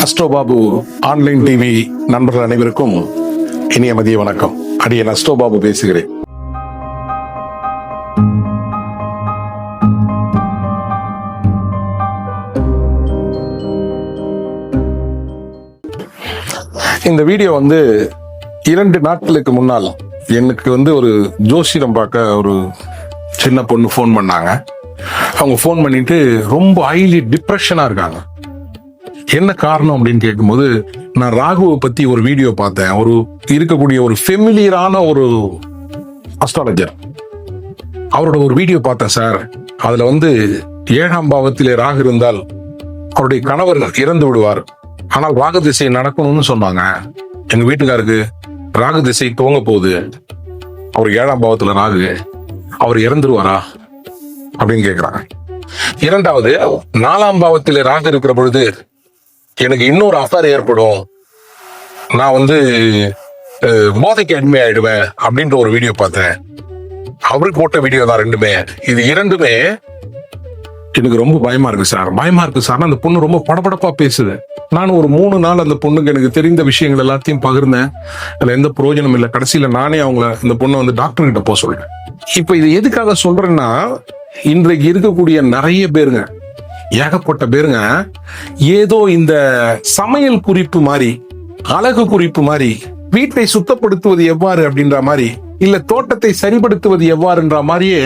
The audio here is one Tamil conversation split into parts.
அஸ்ட்ரோ பாபு ஆன்லைன் டிவி நண்பர்கள் அனைவருக்கும் இனிய மதிய வணக்கம். அடியேன் அஸ்ட்ரோ பாபு பேசுகிறேன். இந்த வீடியோ 2 நாட்களுக்கு முன்னால் எனக்கு ஒரு ஜோசியம் பார்க்க ஒரு சின்ன பொண்ணு ஃபோன் பண்ணாங்க. அவங்க ஃபோன் பண்ணிட்டு ரொம்ப ஹைலி டிப்ரெஷனா இருக்காங்க. என்ன காரணம் அப்படின்னு கேட்கும்போது, நான் ராகுவை பத்தி ஒரு வீடியோ பார்த்தேன். இருக்கக்கூடிய ஒரு ஃபெமிலியரான ஒரு அஸ்ட்ராலஜர், அவரோட ஒரு வீடியோ பார்த்தேன் சார். அதுல 7ஆம் பாவத்திலே ராகு இருந்தால் அவருடைய கணவர் இறந்து விடுவார், ஆனால் ராகு திசை நடக்கணும்னு சொன்னாங்க. எங்க வீட்டுக்காருக்கு ராகு திசை துவங்க போகுது, அவர் 7ஆம் பாவத்துல ராகு, அவர் இறந்துருவாரா அப்படின்னு கேக்குறாங்க. இரண்டாவது, 4ஆம் பாவத்திலே ராகு இருக்கிற பொழுது எனக்கு இன்னொரு அஃபேர் ஏற்படும், நான் போதைக்கு அடிமையாயிடுவேன் அப்படின்ற ஒரு வீடியோ பார்த்தேன். அவருக்கு போட்ட வீடியோ தான் ரெண்டுமே. இது இரண்டுமே எனக்கு ரொம்ப பயமா இருக்கு சார். அந்த பொண்ணு ரொம்ப படபடப்பா பேசுது. நான் ஒரு 3 நாள் அந்த பொண்ணுக்கு எனக்கு தெரிந்த விஷயங்கள் எல்லாத்தையும் பகிர்ந்தேன். அதுல எந்த பிரயோஜனம் இல்லை. கடைசியில நானே இந்த பொண்ணை டாக்டர் கிட்ட போக சொல்றேன். இப்ப இது எதுக்காக சொல்றேன்னா, இன்றைக்கு இருக்கக்கூடிய நிறைய பேருங்க, ஏகப்பட்ட பேருங்க ஏதோ இந்த சமையல் குறிப்பு மாதிரி, அழகு குறிப்பு மாதிரி, வீட்டை சுத்தப்படுத்துவது எவ்வாறு அப்படின்ற மாதிரி, இல்ல தோட்டத்தை சரிப்படுத்துவது எவ்வாறுன்ற மாதிரியே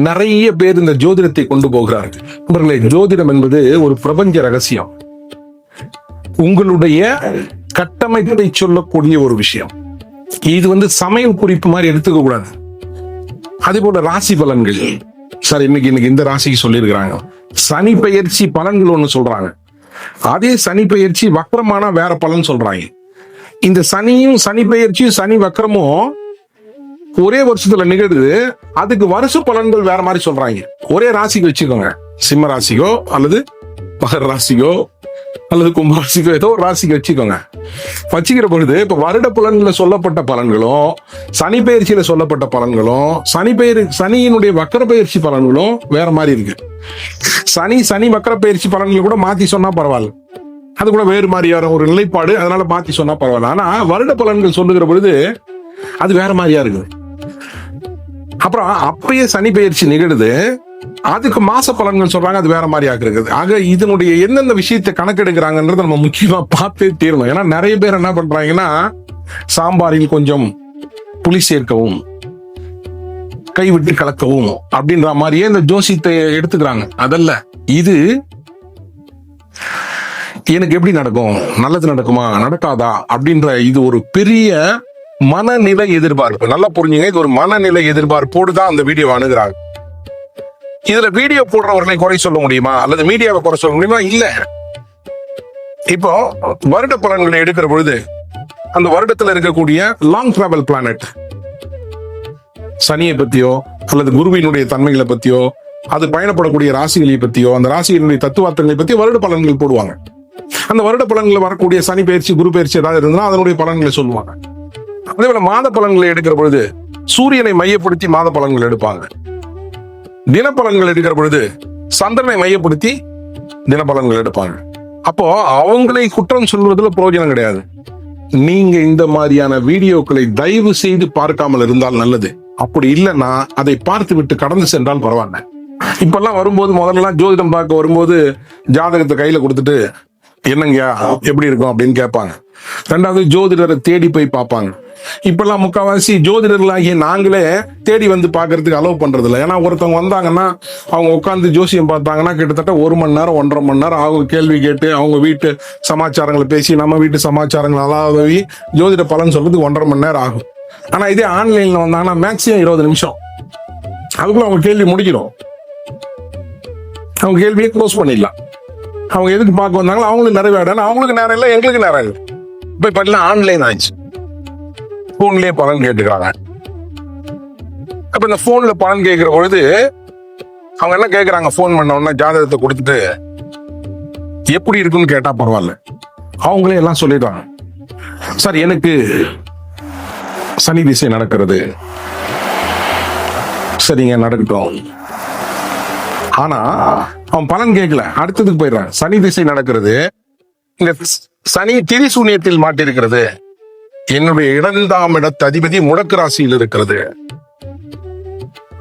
நிறைய பேர் இந்த ஜோதிடத்தை கொண்டு போகிறார்கள். நண்பர்களே, ஜோதிடம் என்பது ஒரு பிரபஞ்ச ரகசியம். உங்களுடைய கட்டமைப்பை சொல்லக்கூடிய ஒரு விஷயம். இது சமையல் குறிப்பு மாதிரி எடுத்துக்க கூடாது. அதே போல ராசி பலன்கள் சார், இன்னைக்கு இந்த ராசிக்கு சொல்லியிருக்கிறாங்க. சனி பெயர்ச்சி பலன்கள் ஒண்ணு சொல்றாங்க. அதே சனி பெயர்ச்சி வக்ரமான வேற பலன் சொல்றாங்க. இந்த சனியும் சனி பெயர்ச்சியும் சனி வக்ரமும் ஒரே வருஷத்துல நிகழுது. அதுக்கு வருஷ பலன்கள் வேற மாதிரி சொல்றாங்க. ஒரே ராசிக்கு வச்சுக்கோங்க, சிம்ம ராசிக்கோ அல்லது மகர ராசிக்கோ அல்லது கும்ப ராசிக்கோ, ஏதோ ஒரு ராசிக்கு வச்சுக்கோங்க. வச்சுக்கிற பொழுது இப்ப வருட பலன்ல சொல்லப்பட்ட பலன்களும், சனி பெயர்ச்சியில சொல்லப்பட்ட பலன்களும், சனியினுடைய வக்கர பயிற்சி பலன்களும் வேற மாதிரி இருக்கு. சனி வக்கர பயிற்சி பலன்கள் கூட மாத்தி சொன்னா பரவாயில்ல, அது கூட வேறு மாதிரியான ஒரு நிலைப்பாடு, அதனால மாத்தி சொன்னா பரவாயில்ல. ஆனா வருட பலன்கள் சொல்லுகிற பொழுது அது வேற மாதிரியா இருக்குது. அப்புறம் அப்பயே சனி பெயர்ச்சி நிகழுது, அதுக்கு மாச பலன்கள் சொல்றாங்க, அது வேற மாதிரி இருக்குது. ஆக இதனுடைய எந்தெந்த விஷயத்தை கணக்கெடுக்கிறாங்கன்றத நம்ம முக்கியமா பார்த்தே தீரணும். ஏன்னா நிறைய பேர் என்ன பண்றாங்கன்னா, சாம்பாரில் கொஞ்சம் புளி சேர்க்கவும், கைவிட்டு கலக்கவும் அப்படின்ற மாதிரியே இந்த ஜோசியத்தை எடுத்துக்கிறாங்க. அதல்ல, இது எனக்கு எப்படி நடக்கும், நல்லது நடக்குமா நடக்காதா அப்படின்ற இது ஒரு பெரிய மனநிலை எதிர்பார்ப்பு. நல்லா புரிஞ்சுங்க, இது ஒரு மனநிலை எதிர்பார்ப்போடு தான் அந்த வீடியோ அணுகிறாங்க. இதுல வீடியோ போடுறவர்களை குறை சொல்ல முடியுமா அல்லது மீடியாவை குறை சொல்ல முடியுமா? இல்ல. இப்போ வருட பலன்களை எடுக்கிற பொழுது அந்த வருடத்துல இருக்கக்கூடிய லாங் டிராவல் பிளானட் சனியை பத்தியோ அல்லது குருவினுடைய தன்மைகளை பத்தியோ, அது பயணப்படக்கூடிய ராசிகளை பத்தியோ, அந்த ராசியினுடைய தத்துவார்த்தங்களை பத்தியோ வருட பலன்கள் போடுவாங்க. அந்த வருட பலன்கள் வரக்கூடிய சனி பயிற்சி குரு பயிற்சி ஏதாவது இருந்தால் அதனுடைய பலன்களை சொல்லுவாங்க. அதே போல மாத பலன்களை எடுக்கிற பொழுது சூரியனை மையப்படுத்தி மாத பலன்கள் எடுப்பாங்க. தினப்பலன்கள் எடுக்கிற பொழுது சந்திரனை மையப்படுத்தி தினப்பலன்கள் எடுப்பாங்க. அப்போ அவங்களை குற்றம் சொல்வதில் பிரயோஜனம் கிடையாது. நீங்க இந்த மாதிரியான வீடியோக்களை தயவு செய்து பார்க்காமல் இருந்தால் நல்லது. அப்படி இல்லைன்னா அதை பார்த்து விட்டு கடந்து சென்றால் பரவாயில்ல. இப்பெல்லாம் வரும்போது, முதல்ல ஜோதிடம் பார்க்க வரும்போது ஜாதகத்தை கையில கொடுத்துட்டு என்னங்கயா எப்படி இருக்கும் அப்படின்னு கேட்பாங்க. ரெண்டாவது, ஜோதிடரை தேடி போய் பார்ப்பாங்க. இப்பெல்லாம் முக்கால்வாசி ஜோதிடர்களாகிய நாங்களே தேடி வந்து பாக்குறதுக்கு அலோவ் பண்றது இல்லை. ஏன்னா ஒருத்தவங்க வந்தாங்கன்னா அவங்க உட்காந்து ஜோசியம் பார்த்தாங்கன்னா கிட்டத்தட்ட 1 மணி நேரம் 1.5 மணி நேரம் அவங்க கேள்வி கேட்டு அவங்க வீட்டு சமாச்சாரங்களை பேசி, நம்ம வீட்டு சமாச்சாரங்கள் அதாவது ஜோதிட பலன் சொல்றதுக்கு 1.5 மணி நேரம் ஆகும். ஆனா இதே ஆன்லைன்ல வந்தாங்கன்னா மேக்சிமம் 20 நிமிஷம், அதுக்குள்ள அவங்க கேள்வி முடிக்கிறோம். அவங்க கேள்வியை க்ளோஸ் பண்ணிடலாம். அவங்க எதுக்கு பார்க்க வந்தாங்களோ அவங்களுக்கு நிறைவேற, அவங்களுக்கு நேரம் இல்லை, எங்களுக்கு நேரம் இல்லை. இப்ப பார்த்தீங்கன்னா ஆன்லைன் ஆயிடுச்சு, போன்லயே பலன் கேட்டுக்கிறாங்க. அப்ப இந்த போன்ல பலன் கேட்கிற பொழுது அவங்க என்ன கேட்கறாங்க, போன் பண்ண உடனே ஜாதகத்தை கொடுத்துட்டு எப்படி இருக்குன்னு கேட்டா பரவாயில்ல, அவங்களே எல்லாம் சொல்லிடுறாங்க. சார் எனக்கு சனி திசை நடக்கிறது, சரிங்க நடக்கட்டும். ஆனா அவன் பலன் கேட்கல, அடுத்ததுக்கு போயிடுறான். சனி திசை நடக்கிறது, இந்த சனி திரிசூனியத்தில் மாட்டிருக்கிறது, என்னுடைய 2ஆம் இடத்து அதிபதி முடக்கு ராசியில் இருக்கிறது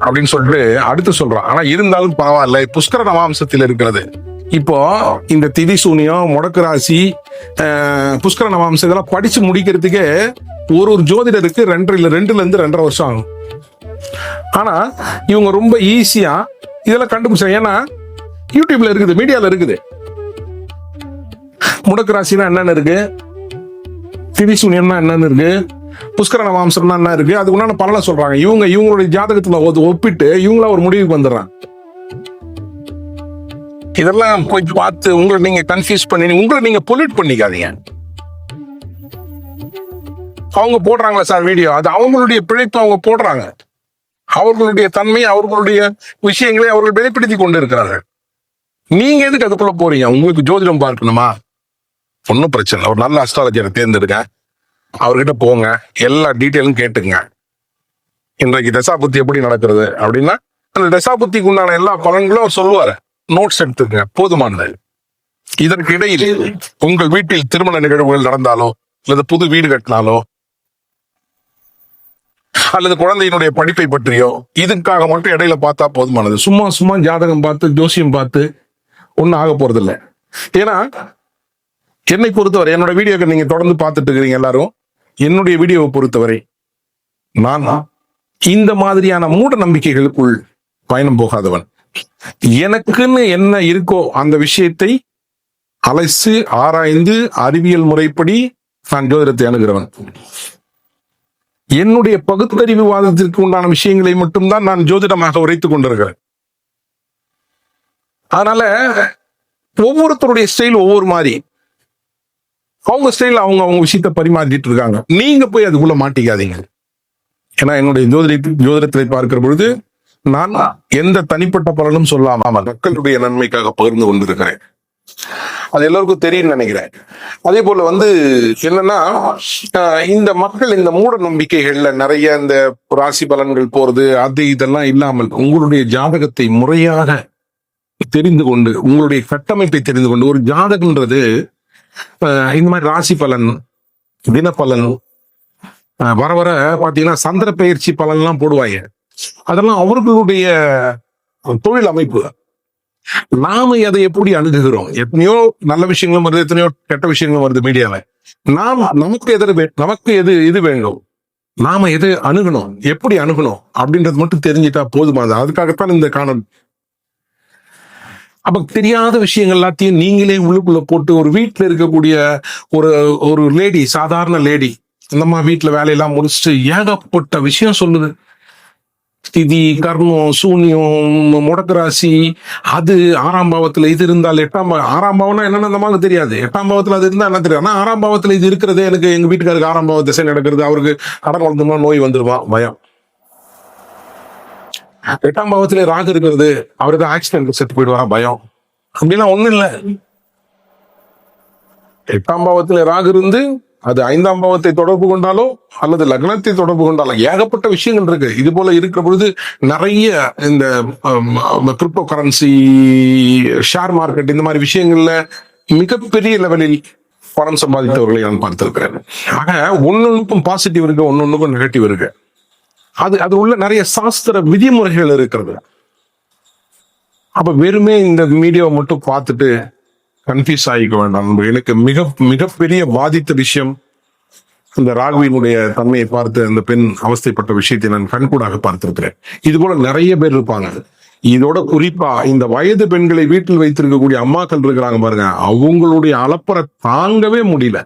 அப்படின்னு சொல்லிட்டு அடுத்து சொல்றான். ஆனா இருந்தாலும் பரவாயில்ல, புஷ்கர நவாம்சத்தில் இருக்கிறது. இப்போ இந்த திதிசூனியம், முடக்கு ராசி, புஷ்கர நவாம்சம் இதெல்லாம் படிச்சு முடிக்கிறதுக்கே ஒரு ஜோதிடருக்கு 2 இருந்து 2.5 வருஷம் ஆகும். ஆனா இவங்க ரொம்ப ஈஸியா இதெல்லாம் கண்டுபிடிச்சாங்க. ஏன்னா யூடியூப்ல இருக்குது, மீடியால இருக்குது. முடக்கு ராசினா என்னன்னு இருக்கு, திதிசூனியம்னா என்னன்னு இருக்கு, புஷ்கர நவாம்சம்னா என்ன இருக்கு, அதுக்கு உண்டான பலனை சொல்றாங்க. இவங்களுடைய ஜாதகத்துல ஒப்பிட்டு இவங்களா ஒரு முடிவுக்கு வந்துடுறாங்க. இதெல்லாம் போய் பார்த்து உங்களை நீங்க கன்ஃபியூஸ் பண்ணி உங்களை நீங்க பொல்யூட் பண்ணிக்காதீங்க. அவங்க போடுறாங்களா சார் வீடியோ, அது அவங்களுடைய பிழைப்பு, அவங்க போடுறாங்க. அவர்களுடைய தன்மை, அவர்களுடைய விஷயங்களை அவர்கள் வெளிப்படுத்தி கொண்டு இருக்கிறார்கள். நீங்க எதுக்கு அதுக்குள்ள போறீங்க? உங்களுக்கு ஜோதிடம் பார்க்கணுமா? ஒன்னும் பிரச்சனை இல்லை, ஒரு நல்ல அஸ்ட்ராலஜரை தேர்ந்தெடுங்க, அவர்கிட்ட போங்க, எல்லா டீட்டெயிலும் கேட்டுங்க. இன்றைக்கு தசாபுத்தி எப்படி நடக்கிறது அப்படின்னா அந்த தசாபுத்திக்கு உண்டான எல்லா பலன்களும் அவர் சொல்லுவாரு. நோட்ஸ் எடுத்துக்கங்க, போதுமானது. இதற்கு இடையில் உங்கள் வீட்டில் திருமண நிகழ்வுகள் நடந்தாலோ, அல்லது புது வீடு கட்டினாலோ, அல்லது குழந்தையினுடைய படிப்பை பற்றியோ, இதுக்காக மட்டும் இடையில பார்த்தா போதுமானது. சும்மா ஜாதகம் பார்த்து ஜோசியம் பார்த்து ஒன்னும் ஆக போறது இல்லை. ஏன்னா என்னை பொறுத்தவரை, என்னோட வீடியோக்கு நீங்க தொடர்ந்து பார்த்துட்டு இருக்கிறீங்க எல்லாரும், என்னுடைய வீடியோவை பொறுத்தவரை நான் இந்த மாதிரியான மூட நம்பிக்கைகளுக்குள் பயணம் போகாதவன். எனக்குன்னு என்ன இருக்கோ அந்த விஷயத்தை அலசி ஆராய்ந்து அறிவியல் முறைப்படி நான் ஜோதிடத்தை அணுகிறவன். என்னுடைய பகுத்தறிவு வாதத்திற்கு உண்டான விஷயங்களை மட்டும்தான் நான் ஜோதிடமாக உரைத்துக் கொண்டிருக்கிறேன். அதனால ஒவ்வொருத்தருடைய ஸ்டைல் ஒவ்வொரு மாதிரி, அவங்க ஸ்டைல் அவங்க விஷயத்தை பரிமாறிட்டு இருக்காங்க. நீங்க போய் அதுக்குள்ள மாட்டிக்காதீங்க. ஏன்னா என்னுடைய ஜோதிடத்தை பார்க்கிற பொழுது நான் எந்த தனிப்பட்ட பலனும் சொல்லாம மக்களுடைய நன்மைக்காக பகிர்ந்து கொண்டிருக்கிறேன். அது எல்லாருக்கும் தெரியும் நினைக்கிறேன். அதே போல என்னன்னா, இந்த மக்கள் இந்த மூட நம்பிக்கைகள்ல நிறைய இந்த ராசி பலன்கள் போறது அது இதெல்லாம் இல்லாமல் உங்களுடைய ஜாதகத்தை முறையாக தெரிந்து கொண்டு, உங்களுடைய கட்டமைப்பை தெரிந்து கொண்டு, ஒரு ஜாதகம்ன்றது இந்த மாதிரி ராசி பலன், தினப்பலன், வர வர பாத்தீங்கன்னா சந்திர பயிற்சி பலன் எல்லாம் போடுவாங்க. அதெல்லாம் அவர்களுடைய தொழில் அமைப்பு. நாம அதை எப்படி அணுகுகிறோம்? எத்தனையோ நல்ல விஷயங்களும் வருது, எத்தனையோ கெட்ட விஷயங்களும் வருது மீடியால. நமக்கு எது வேண்டும், நாம எது அணுகணும், எப்படி அணுகணும் அப்படின்றது மட்டும் தெரிஞ்சுட்டா போதுமானது. அதுக்காகத்தான் இந்த காணொலி. அப்ப தெரியாத விஷயங்கள் எல்லாத்தையும் நீங்களே உள்ளுக்குள்ள போட்டு, ஒரு வீட்டுல இருக்கக்கூடிய ஒரு லேடி, சாதாரண லேடி, இந்தம்மா வீட்டுல வேலையெல்லாம் முடிச்சுட்டு ஏகப்பட்ட விஷயம் சொல்லுது. திதி, கர்மம், சூன்யம், முடக்கு ராசி, அது 6ஆம் பாவத்துல இது இருந்தால் 6ஆம் பாவம்னா என்னன்னு நம்மளுக்கு தெரியாது. 8ஆம் பாவத்துல அது இருந்தா என்ன தெரியாது. ஆனா 6ஆம் பாவத்துல இது இருக்கிறதே, எனக்கு எங்க வீட்டுக்காருக்கு 6ஆம் பாவ திசை நடக்கிறது, அவருக்கு கடன் வளர்ந்துமா, நோய் வந்துருமா, பயம். 8ஆம் பாவத்திலே ராகு இருக்கிறது, அவருக்கு ஆக்சிடென்ட் செத்து போயிடுவா, பயம். அப்படிலாம் ஒண்ணும் இல்லை. 8ஆம் பாவத்திலே ராகு இருந்து அது 5ஆம் பாவத்தை தொடர்பு கொண்டாலோ அல்லது லக்னத்தை தொடர்பு கொண்டாலோ ஏகப்பட்ட விஷயங்கள் இருக்கு. இது போல இருக்கிற பொழுது நிறைய இந்த கிரிப்டோ கரன்சி, ஷேர் மார்க்கெட், இந்த மாதிரி விஷயங்கள்ல மிகப்பெரிய லெவலில் பணம் சம்பாதித்தவர்களை நான் பார்த்திருக்கிறேன். ஆக ஒன்னொன்னுக்கும் பாசிட்டிவ் இருக்கு, ஒன்னொன்னுக்கும் நெகட்டிவ் இருக்கு. அது உள்ள நிறைய சாஸ்திர விதிமுறைகள் இருக்கிறது. அப்ப வெறுமே இந்த வீடியோவை மட்டும் பார்த்துட்டு கன்ஃபியூஸ் ஆகிக்க வேண்டாம். எனக்கு மிகப்பெரிய பாதித்த விஷயம் அந்த ராகுவினுடைய தன்மையை பார்த்து அந்த பெண் அவஸ்தைப்பட்ட விஷயத்தை நான் கண்கூடாக பார்த்திருக்கிறேன். இது போல நிறைய பேர் இருப்பாங்க. இதோட குறிப்பா இந்த வயது பெண்களை வீட்டில் வைத்திருக்கக்கூடிய அம்மாக்கள் இருக்கிறாங்க பாருங்க, அவங்களுடைய அலப்பறை தாங்கவே முடியல.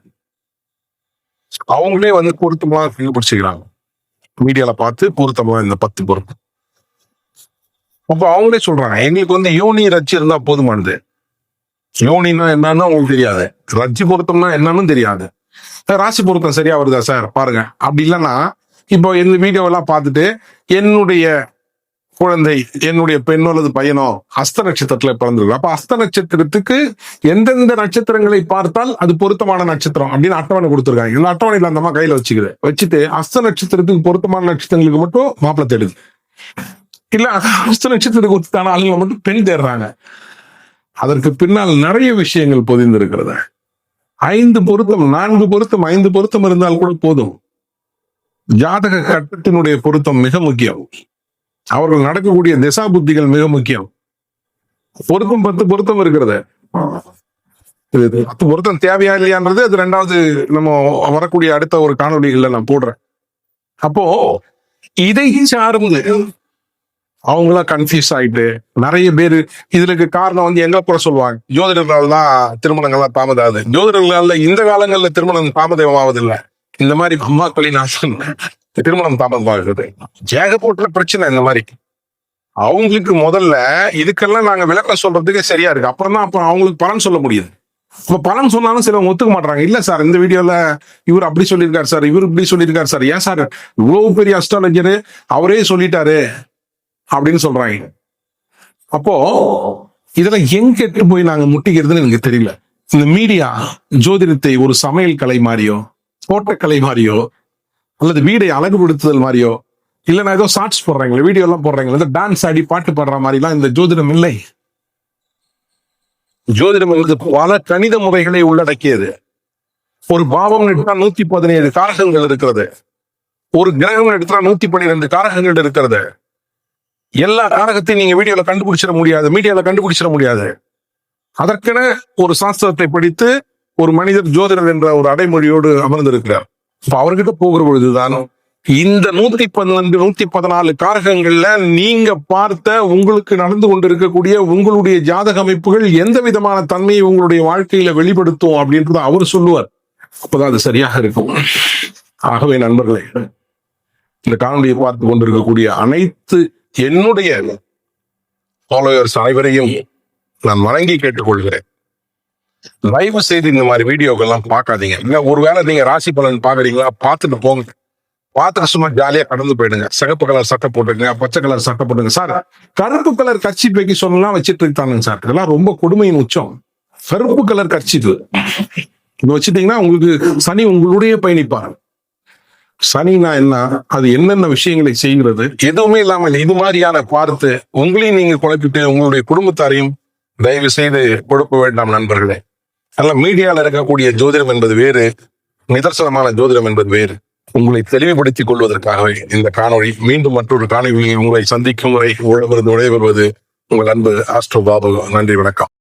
அவங்களே பொருத்தமா கண்டுபிடிச்சிக்கிறாங்க, மீடியால பார்த்து பொருத்தமா இந்த 10 பொருத்தம். அப்ப அவங்களே சொல்றாங்க, எங்களுக்கு யோனி ரச்சி இருந்தா போதுமானது. யோனின்னா என்னன்னு உங்களுக்கு தெரியாது, ரஜ்ஜி பொருத்தம்னா என்னன்னு தெரியாது. ராசி பொருத்தம் சரியா வருதா சார் பாருங்க. அப்படி இல்லைன்னா இப்போ இந்த வீடியோவெல்லாம் பார்த்துட்டு என்னுடைய குழந்தை, என்னுடைய பெண்ணோ அல்லது பையனோ ஹஸ்த நட்சத்திரத்துல பிறந்திருக்கு, அப்ப ஹஸ்த நட்சத்திரத்துக்கு எந்தெந்த நட்சத்திரங்களை பார்த்தால் அது பொருத்தமான நட்சத்திரம் அப்படின்னு அட்டவணை கொடுத்துருக்காங்க. இந்த அட்டவணையில அந்த அம்மா கையில வச்சுட்டு ஹஸ்த நட்சத்திரத்துக்கு பொருத்தமான நட்சத்திரங்களுக்கு மட்டும் மாப்பிள்ளை தேடுது. இல்ல ஹஸ்த நட்சத்திரத்துக்கு ஒத்துத்தான ஆளுங்களை மட்டும் பெண் தேடுறாங்க. அதற்கு பின்னால் நிறைய விஷயங்கள் பொதிந்து இருக்கிறது. 4 பொருத்தம் 5 பொருத்தம் இருந்தால் கூட போதும். ஜாதக கட்டத்தினுடைய பொருத்தம் மிக முக்கியம். அவர்கள் நடக்கக்கூடிய திசா புத்திகள் மிக முக்கியம். பொருத்தம் 10 பொருத்தம் இருக்கிறது. 10 பொருத்தம் தேவையா இல்லையான்றது அது 2வது நம்ம வரக்கூடிய அடுத்த ஒரு காணொலிகள்ல நான் போடுறேன். அப்போ இதை சார்ந்து அவங்களா கன்ஃபியூஸ் ஆயிட்டு நிறைய பேரு இதுக்கு காரணம் வந்து எங்க கூட சொல்லுவாங்க, ஜோதிடர்களால் தான் திருமணங்கள்லாம் தாமதாது. ஜோதிடர்களால இந்த காலங்கள்ல திருமணம் தாமதம் ஆவதில்லை. இந்த மாதிரி அம்மாக்களின் ஆசன் திருமணம் தாமதமாகுது. ஏகப்பட்ட பிரச்சனை. இந்த மாதிரி அவங்களுக்கு முதல்ல இதுக்கெல்லாம் நாங்க விளக்கம் சொல்றதுக்கு சரியா இருக்கு. அப்புறம் தான் அப்புறம் அவங்களுக்கு பலன் சொல்ல முடியுது. இப்ப பலன் சொன்னாலும் சிலவங்க ஒத்துக்க மாட்டாங்க. இல்ல சார், இந்த வீடியோல இவர் அப்படி சொல்லியிருக்காரு சார், இவர் இப்படி சொல்லியிருக்காரு சார், ஏன் சார் இவ்வளவு பெரிய அஸ்ட்ராலஜரு அவரே சொல்லிட்டாரு அப்படின்னு சொல்றாங்க. அப்போ இதெல்லாம் எங்க கெட்டு போய் நாங்க முட்டிக்கிறதுன்னு எனக்கு தெரியல. இந்த மீடியா ஜோதிடத்தை ஒரு சமையல் கலை மாதிரியோ, தோட்டக்கலை மாதிரியோ, அல்லது வீடை அழகுபடுத்துதல் மாதிரியோ, இல்ல நான் ஏதோ ஷார்ட்ஸ் போடுறேங்களே, வீடியோ எல்லாம் போடுறேங்களே, டான்ஸ் ஆடி பாட்டு பாடுற மாதிரிலாம் இந்த ஜோதிடம் இல்லை. ஜோதிடம் என்பது பல கணித முறைகளை உள்ளடக்கியது. ஒரு பாவம் எடுத்தா 117 காரகங்கள் இருக்கிறது. ஒரு கிரகம் எடுத்தா 112 காரகங்கள் இருக்கிறது. எல்லா காரகத்தையும் நீங்க வீடியோல கண்டுபிடிச்சிட முடியாது, மீடியால கண்டுபிடிச்சிட முடியாது. அதற்கென ஒரு சாஸ்திரத்தை படித்து ஒரு மனிதர் ஜோதிடர் என்ற ஒரு அடைமொழியோடு அமர்ந்திருக்கிறார். இப்ப அவர்கிட்ட போகிற பொழுதுதான் இந்த 112 114 காரகங்கள்ல நீங்க பார்த்த உங்களுக்கு நடந்து கொண்டிருக்கக்கூடிய உங்களுடைய ஜாதக அமைப்புகள் எந்த விதமான தன்மையை உங்களுடைய வாழ்க்கையில வெளிப்படுத்தும் அப்படின்றத அவர் சொல்லுவார். அப்பதான் அது சரியாக இருக்கும். ஆகவே நண்பர்களே, இந்த காணொலியை பார்த்து கொண்டிருக்கக்கூடிய அனைத்து என்னுடைய ஃபாலோவர்ஸ் அனைவரையும் நான் வணங்கி கேட்டுக்கொள்கிறேன். தயவு செய்து இந்த மாதிரி வீடியோக்கெல்லாம் பார்க்காதீங்க. இல்ல ஒருவேளை நீங்க ராசி பலன் பாக்குறீங்களா, பார்த்துட்டு போங்க. பார்த்துட்டு சும்மா ஜாலியா கடந்து போயிடுங்க. சிகப்பு கலர் சட்டை போட்டுங்க, பச்சை கலர் சட்டை போட்டுங்க. சார், கருப்பு கலர் கட்சி பேக்கி சொல்லலாம் வச்சிட்டு இருக்கானுங்க சார். இதெல்லாம் ரொம்ப கொடுமையின் உச்சம். கருப்பு கலர் கட்சிப்பு இது வச்சுட்டீங்கன்னா உங்களுக்கு சனி உங்களுடைய பயணிப்பார். சனினா என்ன, அது என்னென்ன விஷயங்களை செய்கிறது, எதுவுமே இல்லாமல் இது மாதிரியான பார்த்து உங்களையும் நீங்க குழப்பிட்டு உங்களுடைய குடும்பத்தாரையும் தயவு செய்து கொடுக்க வேண்டாம் நண்பர்களே. அதனால மீடியால இருக்கக்கூடிய ஜோதிடம் என்பது வேறு, நிதர்சனமான ஜோதிடம் என்பது வேறு. உங்களை தெளிவுபடுத்திக் கொள்வதற்காகவே இந்த காணொளி. மீண்டும் மற்றொரு காணொளி உங்களை சந்திக்கும் வரை உங்களிடமிருந்து விடைபெறுவது உங்கள் அன்பு ஆஸ்ட்ரோ பாபு. நன்றி, வணக்கம்.